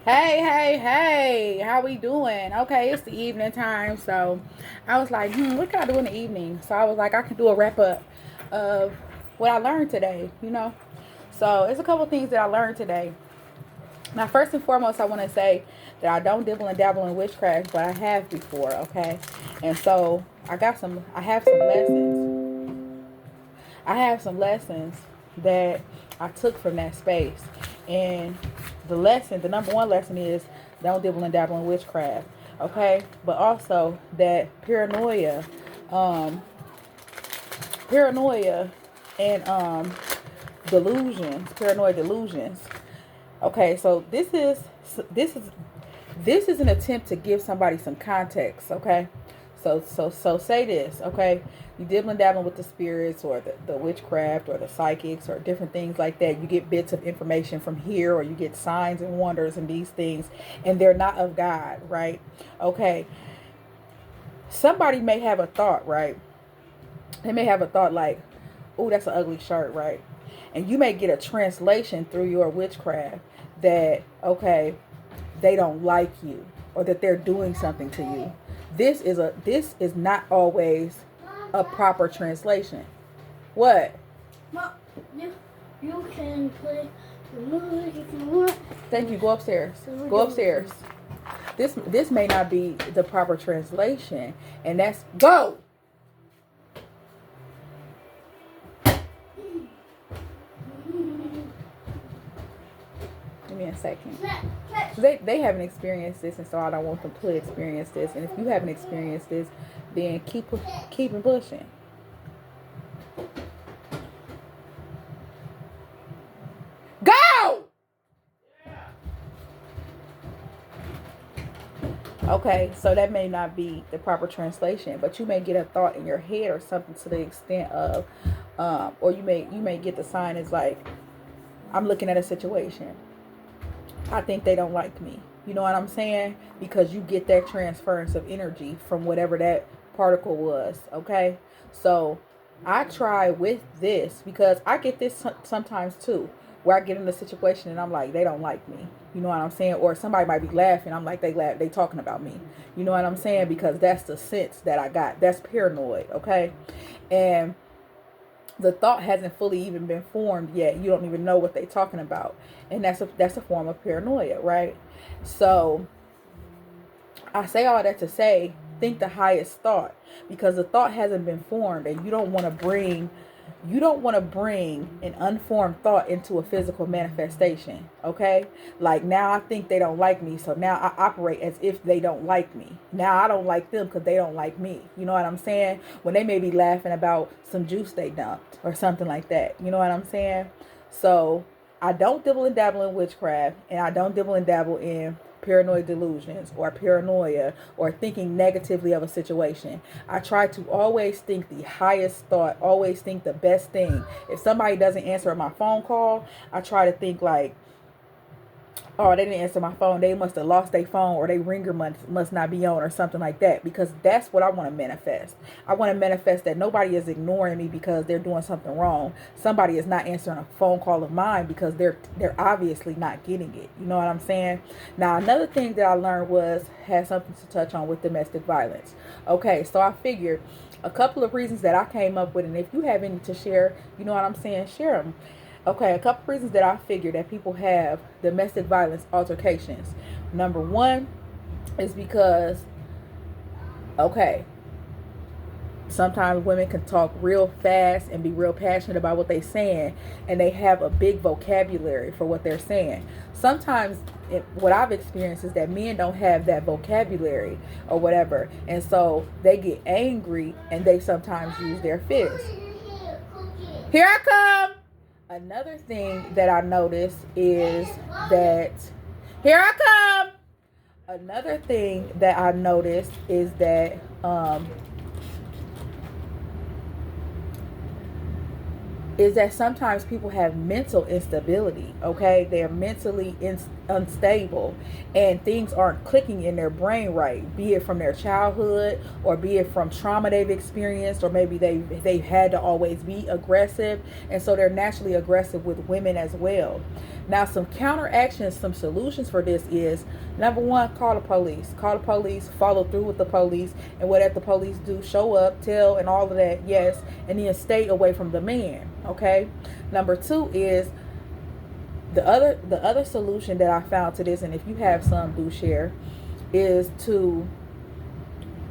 Hey, how we doing? Okay, it's the evening time, so I was like, what can I do in the evening? So I was like, I can do a wrap up of what I learned today. So it's a couple things that I learned today. Now, first and foremost, I want to say that I don't dibble and dabble in witchcraft, but I have before, okay? And so I have some lessons. I have some lessons that I took from that space. And the number one lesson is don't dibble and dabble in witchcraft, okay? But also that um, paranoia and paranoid delusions. Okay, so this is an attempt to give somebody some context, okay? So say this, okay? You dibbling dabbling with the spirits or the witchcraft or the psychics or different things like that. You get bits of information from here or you get signs and wonders and these things, and they're not of God, right? Okay. Somebody may have a thought, right? They may have a thought like, oh, that's an ugly shirt, right? And you may get a translation through your witchcraft that, okay, they don't like you or that they're doing something to you. This is not always a proper translation. What? Mom, you can play the music if you want. Thank you. Go upstairs. Go upstairs. This may not be the proper translation, and that's go. Give me a second. They haven't experienced this, and so I don't want them to experience this. And if you haven't experienced this, then keep it pushing. Go. Okay, so that may not be the proper translation, but you may get a thought in your head or something to the extent of, or you may get the sign as like, I'm looking at a situation. I think they don't like me. You know what I'm saying? Because you get that transference of energy from whatever that particle was. Okay. So I try with this because I get this sometimes too, where I get in a situation and I'm like, they don't like me. You know what I'm saying? Or somebody might be laughing. I'm like, they talking about me. You know what I'm saying? Because that's the sense that I got. That's paranoid. Okay. And the thought hasn't fully even been formed yet. You don't even know what they're talking about. And that's a form of paranoia, right? So I say all that to say, think the highest thought, because the thought hasn't been formed, and you don't want to bring an unformed thought into a physical manifestation. Okay, like now I think they don't like me, so now I operate as if they don't like me. Now I don't like them because they don't like me. You know what I'm saying? When they may be laughing about some juice they dumped or something like that. You know what I'm saying? So I don't dibble and dabble in witchcraft, and I don't dibble and dabble in paranoid delusions or paranoia or thinking negatively of a situation. I try to always think the highest thought, always think the best thing. If somebody doesn't answer my phone call, I try to think like, oh, they didn't answer my phone. They must have lost their phone, or their ringer must not be on, or something like that. Because that's what I want to manifest. I want to manifest that nobody is ignoring me because they're doing something wrong. Somebody is not answering a phone call of mine because they're obviously not getting it. You know what I'm saying? Now, another thing that I learned had something to touch on with domestic violence. Okay, so I figured a couple of reasons that I came up with, and if you have any to share, you know what I'm saying, share them. Okay, a couple reasons that I figure that people have domestic violence altercations. Number one is because, okay, sometimes women can talk real fast and be real passionate about what they're saying, and they have a big vocabulary for what they're saying. Sometimes what I've experienced is that men don't have that vocabulary or whatever, and so they get angry and they sometimes use their fists. Here I come. Another thing that I noticed is that, here I come. Another thing that I noticed is that sometimes people have mental instability. Okay, they're mentally unstable, and things aren't clicking in their brain right, be it from their childhood or be it from trauma they've experienced, or maybe they've had to always be aggressive, and so they're naturally aggressive with women as well. Now, some counteractions, some solutions for this is, number one, call the police. Call the police, follow through with the police, and whatever the police do, show up, tell, and all of that, yes, and then stay away from the man, okay? Number two is, the other solution that I found to this, and if you have some, do share, is to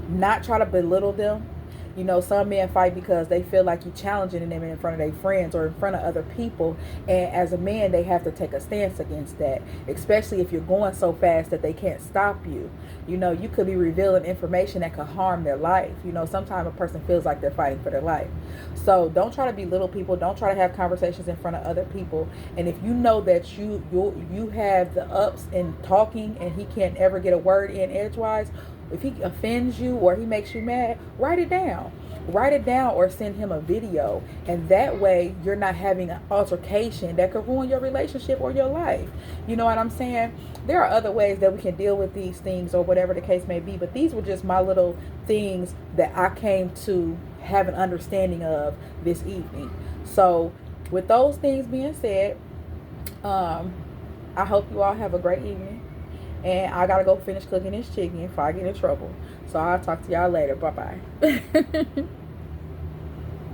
not try to belittle them. You know, some men fight because they feel like you're challenging them in front of their friends or in front of other people. And as a man, they have to take a stance against that, especially if you're going so fast that they can't stop you. You know, you could be revealing information that could harm their life. You know, sometimes a person feels like they're fighting for their life. So don't try to belittle people. Don't try to have conversations in front of other people. And if you know that you have the ups in talking and he can't ever get a word in edgewise, if he offends you or he makes you mad, write it down. Write it down or send him a video. And that way you're not having an altercation that could ruin your relationship or your life. You know what I'm saying? There are other ways that we can deal with these things or whatever the case may be. But these were just my little things that I came to have an understanding of this evening. So with those things being said, I hope you all have a great evening. And I gotta go finish cooking this chicken before I get in trouble. So I'll talk to y'all later. Bye-bye.